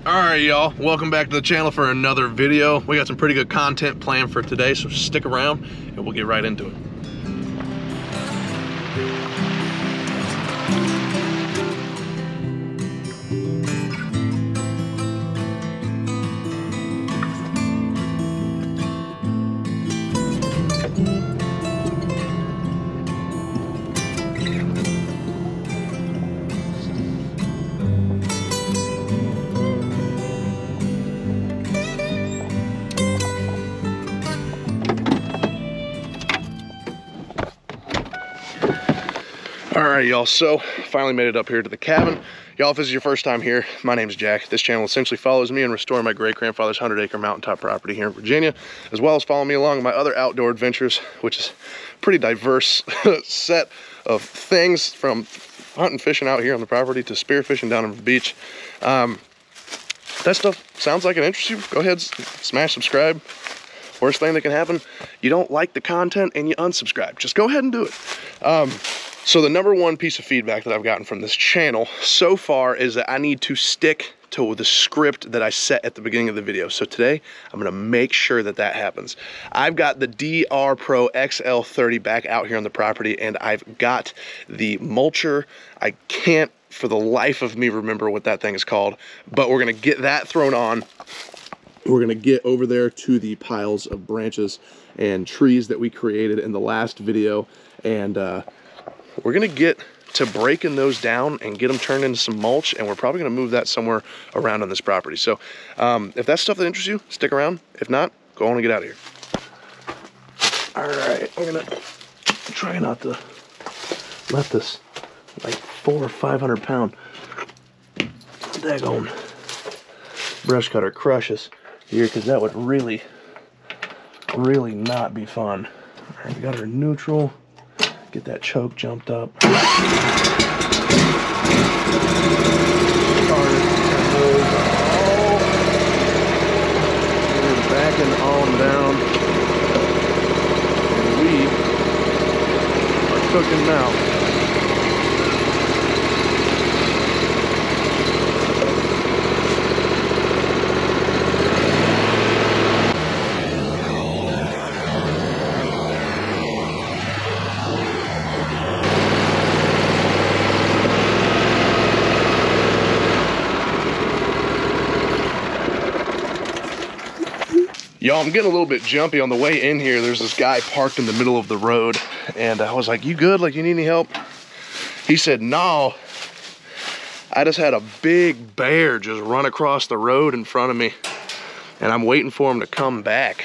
Alright y'all, welcome back to the channel for another video. We got some pretty good content planned for today, so stick around and we'll get right into it. Alright y'all, so finally made it up here to the cabin. Y'all, if this is your first time here, my name is Jack. This channel essentially follows me in restoring my great-grandfather's 100-acre mountaintop property here in Virginia, as well as follow me along in my other outdoor adventures, which is a pretty diverse set of things, from hunting, fishing out here on the property to spearfishing down on the beach. That stuff sounds like it interests you, go ahead, smash subscribe. Worst thing that can happen, you don't like the content and you unsubscribe. Just go ahead and do it. So the number one piece of feedback that I've gotten from this channel so far is that I need to stick to the script that I set at the beginning of the video. So today, I'm gonna make sure that that happens. I've got the DR Pro XL30 back out here on the property, and I've got the mulcher. I can't for the life of me remember what that thing is called, but we're gonna get that thrown on. We're gonna get over there to the piles of branches and trees that we created in the last video, and we're gonna get to breaking those down and get them turned into some mulch, and we're probably gonna move that somewhere around on this property. So if that's stuff that interests you, stick around. If not, go on and get out of here. All right, I'm gonna try not to let this like 400 or 500 pound daggone brush cutter crush us here, because that would really not be fun. All right, we got our neutral. Get that choke jumped up. We're backing on down. And we are cooking now. Y'all, I'm getting a little bit jumpy on the way in here. There's this guy parked in the middle of the road, and I was like, you good? Like, you need any help? He said, no. I just had a big bear just run across the road in front of me, and I'm waiting for him to come back.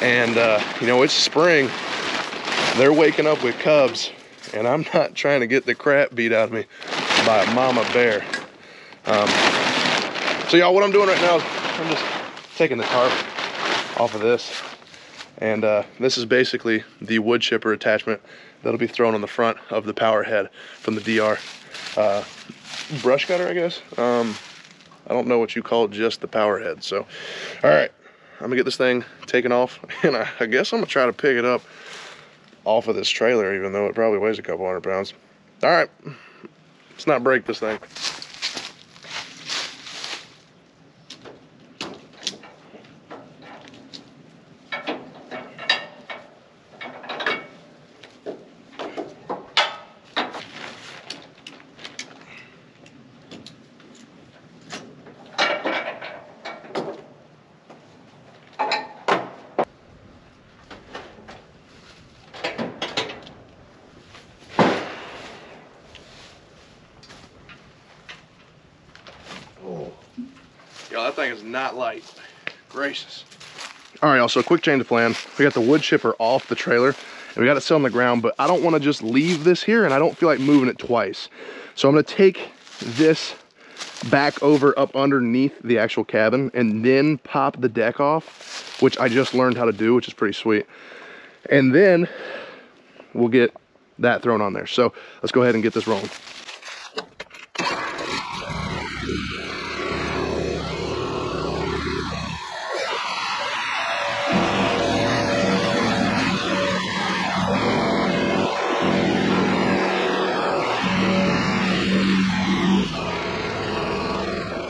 And, you know, it's spring. They're waking up with cubs, and I'm not trying to get the crap beat out of me by a mama bear. So, y'all, what I'm doing right now is I'm just taking the tarp off of this, and this is basically the wood chipper attachment that'll be thrown on the front of the power head from the DR brush cutter, I guess. I don't know what you call just the power head. So all right, I'm gonna get this thing taken off, and I guess I'm gonna try to pick it up off of this trailer, even though it probably weighs a couple 100 pounds. All right, let's not break this thing. Y'all, that thing is not light. Gracious. All right, y'all, so quick change of plan. We got the wood chipper off the trailer, and we got it set on the ground, but I don't want to just leave this here, and I don't feel like moving it twice. So I'm gonna take this back over up underneath the actual cabin and then pop the deck off, which I just learned how to do, which is pretty sweet. And then we'll get that thrown on there. So let's go ahead and get this rolling.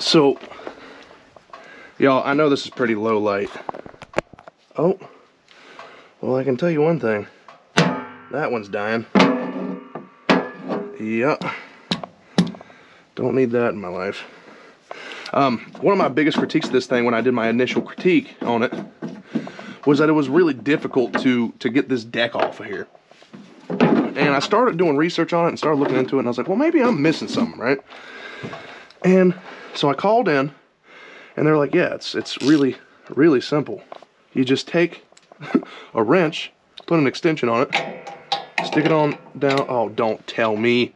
So Y'all, I know this is pretty low light. Oh, well, I can tell you one thing. That one's dying. Yep. Don't need that in my life. One of my biggest critiques of this thing when I did my initial critique on it was that it was really difficult to get this deck off of here. And I started doing research on it and started looking into it, and I was like, well, maybe I'm missing something, right? And so I called in, and they're like, yeah, it's really, really simple. You just take a wrench, put an extension on it, stick it on down. Oh, don't tell me.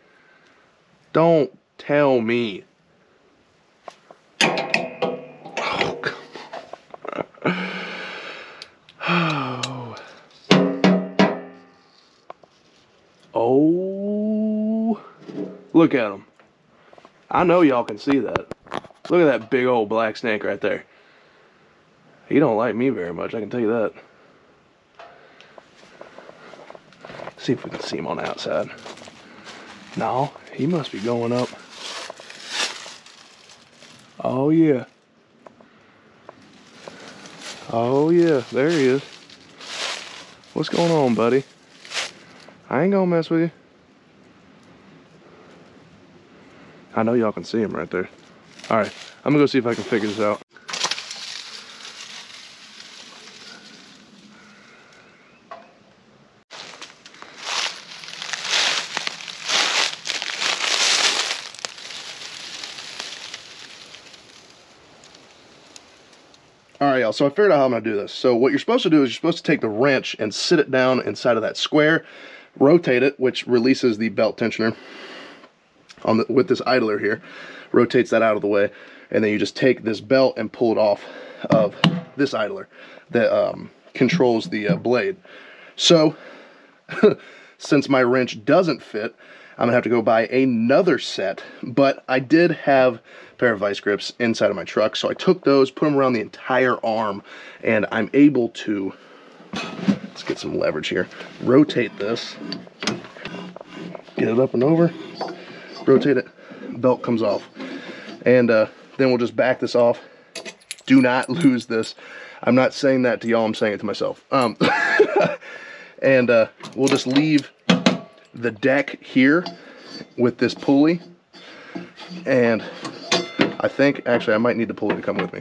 Don't tell me. Oh, come on. Oh, look at him. I know y'all can see that. Look at that big old black snake right there. He don't like me very much, I can tell you that. See if we can see him on the outside. No, he must be going up. Oh yeah. Oh yeah, there he is. What's going on, buddy? I ain't gonna mess with you. I know y'all can see him right there. Alright, I'm gonna go see if I can figure this out. Alright, y'all, so I figured out how I'm going to do this. So what you're supposed to do is you're supposed to take the wrench and sit it down inside of that square, rotate it, which releases the belt tensioner on with this idler here, rotates that out of the way, and then you just take this belt and pull it off of this idler that controls the blade. So, since my wrench doesn't fit, I'm going to have to go buy another set, but I did have a pair of vice grips inside of my truck, so I took those, put them around the entire arm, and I'm able to, let's get some leverage here, rotate this, get it up and over, rotate it, belt comes off, and then we'll just back this off. Do not lose this. I'm not saying that to y'all, I'm saying it to myself. And we'll just leave the deck here with this pulley, and I think actually I might need the pulley to come with me.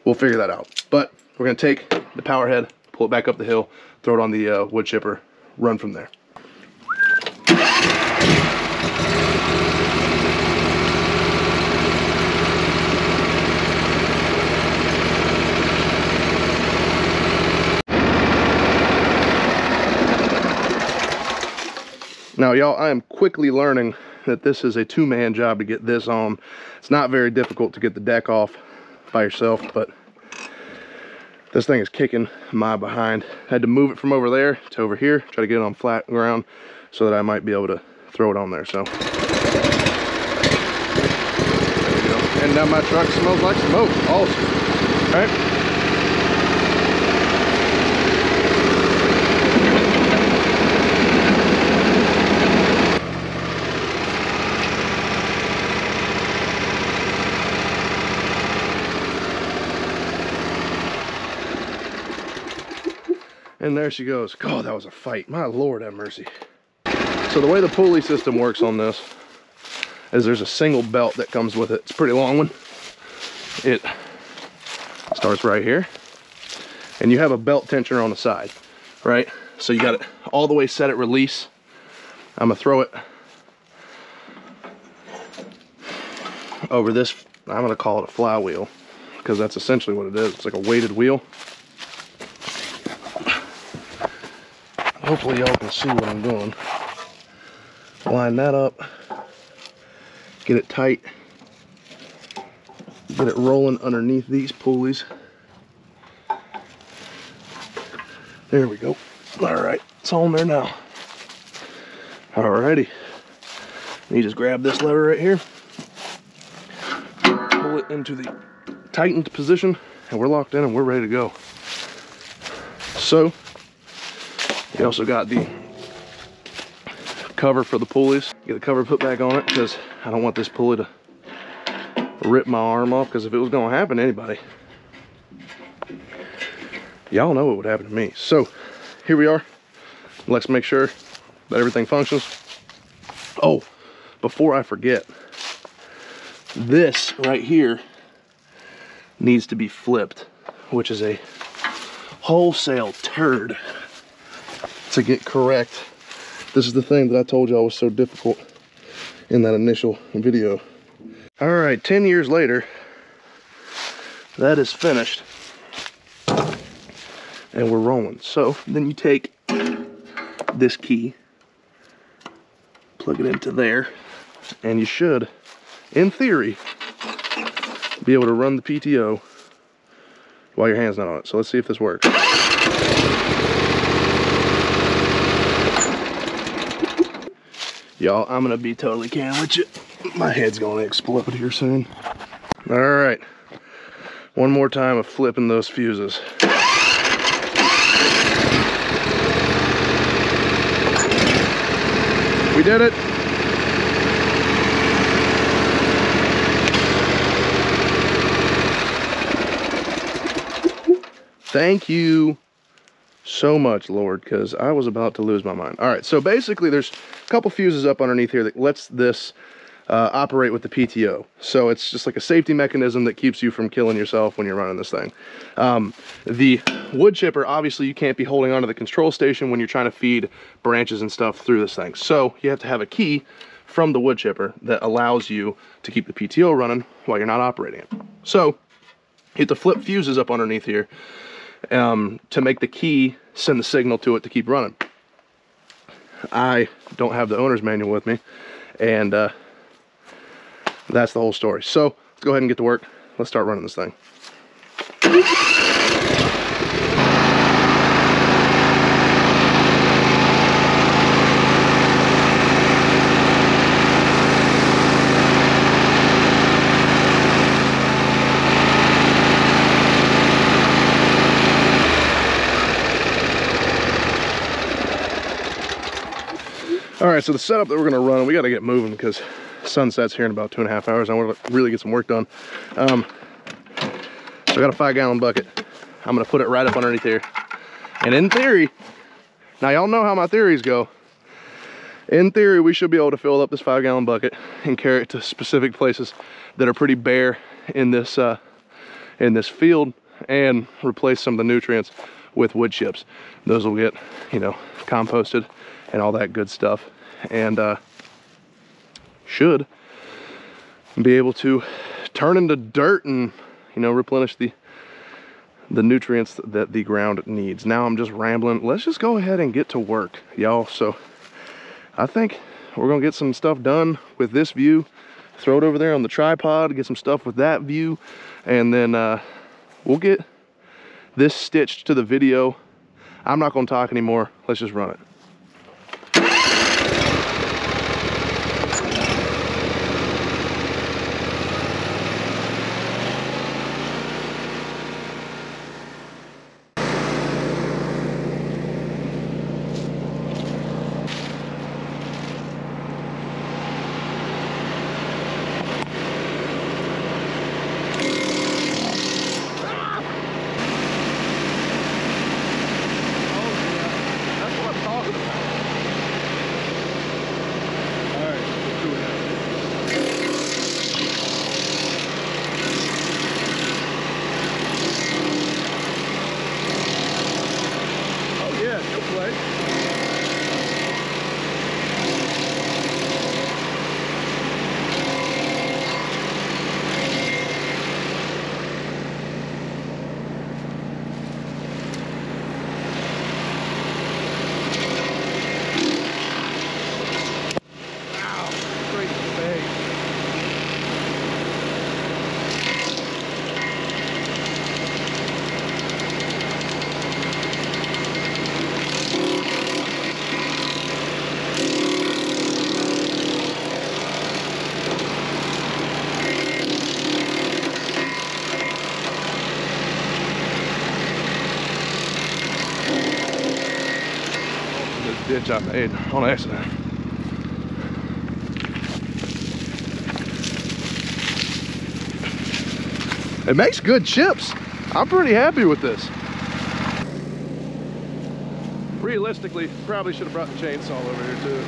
We'll figure that out, but we're gonna take the power head, pull it back up the hill, throw it on the wood chipper, run from there. Now, y'all, I am quickly learning that this is a two-man job to get this on. It's not very difficult to get the deck off by yourself, but this thing is kicking my behind. I had to move it from over there to over here, try to get it on flat ground so that I might be able to throw it on there. So, there we go. And now my truck smells like smoke. Awesome. All right. And there she goes. God, that was a fight. My Lord have mercy. So the way the pulley system works on this is there's a single belt that comes with it. It's a pretty long one. It starts right here. And you have a belt tensioner on the side, right? So you got it all the way set at release. I'm gonna throw it over this, I'm gonna call it a flywheel, because that's essentially what it is. It's like a weighted wheel. Hopefully y'all can see what I'm doing. Line that up, get it tight, get it rolling underneath these pulleys. There we go. All right, it's on there now. Alrighty, you just grab this lever right here, pull it into the tightened position, and we're locked in and we're ready to go. So, you also got the cover for the pulleys. Get the cover put back on it because I don't want this pulley to rip my arm off, because if it was gonna happen to anybody, y'all know what would happen to me. So here we are. Let's make sure that everything functions. Oh, before I forget, this right here needs to be flipped, which is a wholesale turd to get correct. This is the thing that I told y'all was so difficult in that initial video. All right, 10 years later, that is finished and we're rolling. So then you take this key, plug it into there, and you should, in theory, be able to run the PTO while your hand's not on it. So let's see if this works. Y'all, I'm gonna be totally candid with you. My head's gonna explode here soon. All right, one more time of flipping those fuses. We did it. Thank you so much, Lord, because I was about to lose my mind. All right, so basically there's a couple fuses up underneath here that lets this operate with the PTO. So it's just like a safety mechanism that keeps you from killing yourself when you're running this thing. The wood chipper, obviously you can't be holding onto the control station when you're trying to feed branches and stuff through this thing. So you have to have a key from the wood chipper that allows you to keep the PTO running while you're not operating it. So you have to flip fuses up underneath here to make the key send the signal to it to keep running. I don't have the owner's manual with me, and that's the whole story. So let's go ahead and get to work. Let's start running this thing. All right, so the setup that we're gonna run, we gotta get moving because sunset's here in about 2.5 hours. I want to really get some work done. So I got a 5-gallon bucket. I'm gonna put it right up underneath here. And in theory, now y'all know how my theories go. In theory, we should be able to fill up this 5-gallon bucket and carry it to specific places that are pretty bare in this field, and replace some of the nutrients with wood chips. Those will get, you know, composted and all that good stuff, and should be able to turn into dirt and, you know, replenish the nutrients that the ground needs. Now I'm just rambling. Let's just go ahead and get to work, y'all. So I think we're gonna get some stuff done with this view, throw it over there on the tripod, get some stuff with that view, and then we'll get this stitched to the video. I'm not gonna talk anymore. Let's just run it. Ditch I made on accident. It makes good chips. I'm pretty happy with this. Realistically, probably should have brought the chainsaw over here too.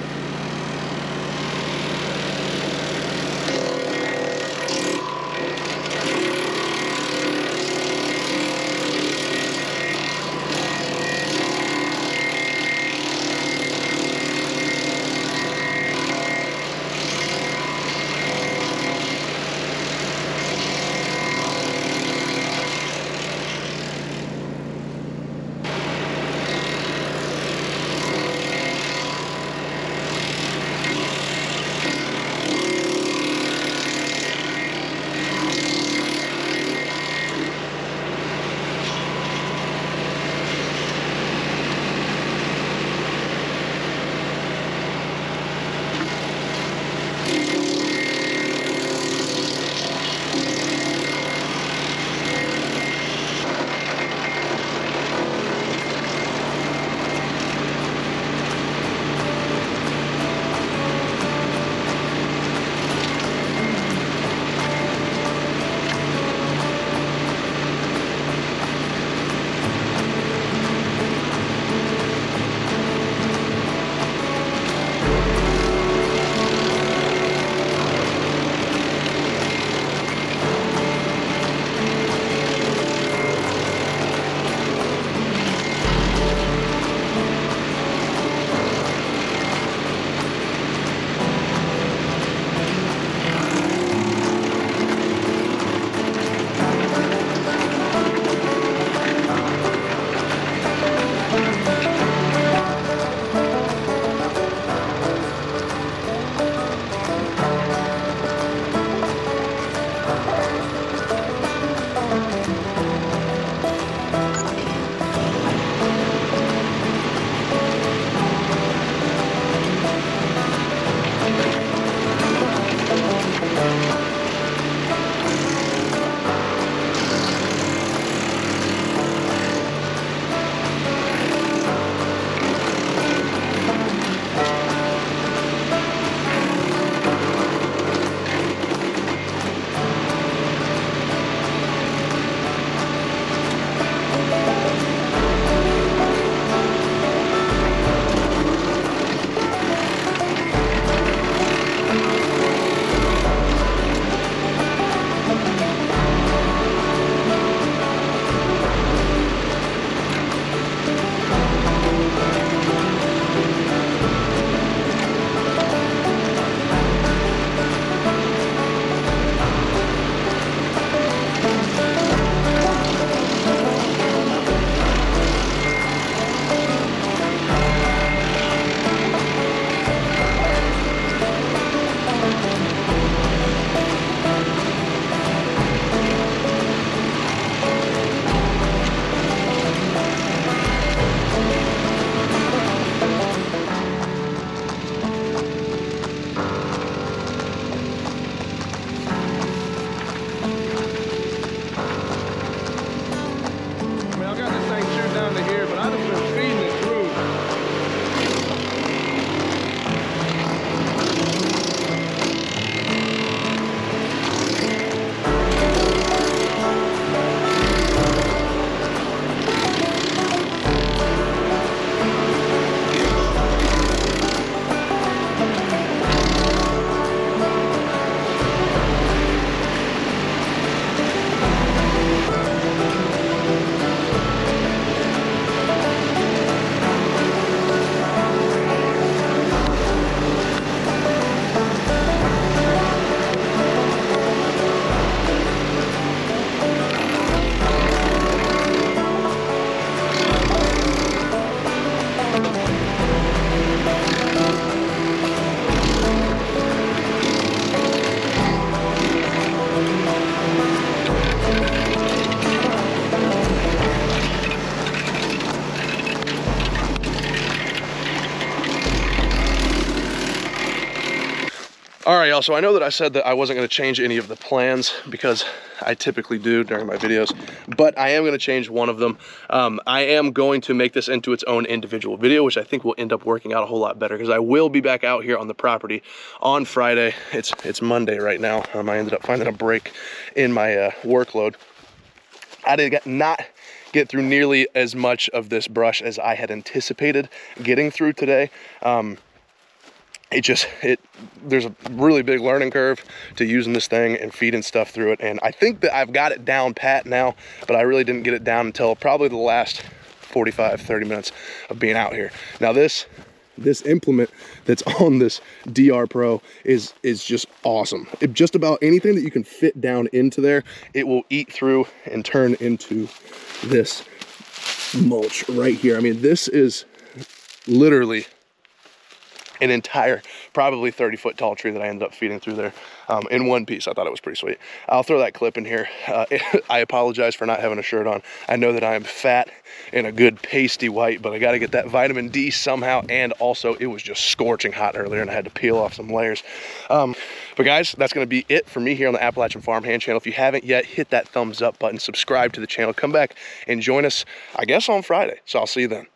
All right, y'all, so I know that I said that I wasn't gonna change any of the plans because I typically do during my videos, but I am gonna change one of them. I am going to make this into its own individual video, which I think will end up working out a whole lot better because I will be back out here on the property on Friday. It's Monday right now. I ended up finding a break in my workload. I did not get through nearly as much of this brush as I had anticipated getting through today. There's a really big learning curve to using this thing and feeding stuff through it. And I think that I've got it down pat now, but I really didn't get it down until probably the last 45, 30 minutes of being out here. Now this implement that's on this DR Pro is just awesome. Just about anything that you can fit down into there, it will eat through and turn into this mulch right here. I mean, this is literally an entire, probably 30-foot tall tree that I ended up feeding through there in one piece. I thought it was pretty sweet. I'll throw that clip in here. I apologize for not having a shirt on. I know that I am fat and a good pasty white, but I got to get that vitamin D somehow. And also, it was just scorching hot earlier and I had to peel off some layers. But guys, that's going to be it for me here on the Appalachian Farmhand channel. If you haven't yet, hit that thumbs up button, subscribe to the channel, come back and join us, I guess, on Friday. So I'll see you then.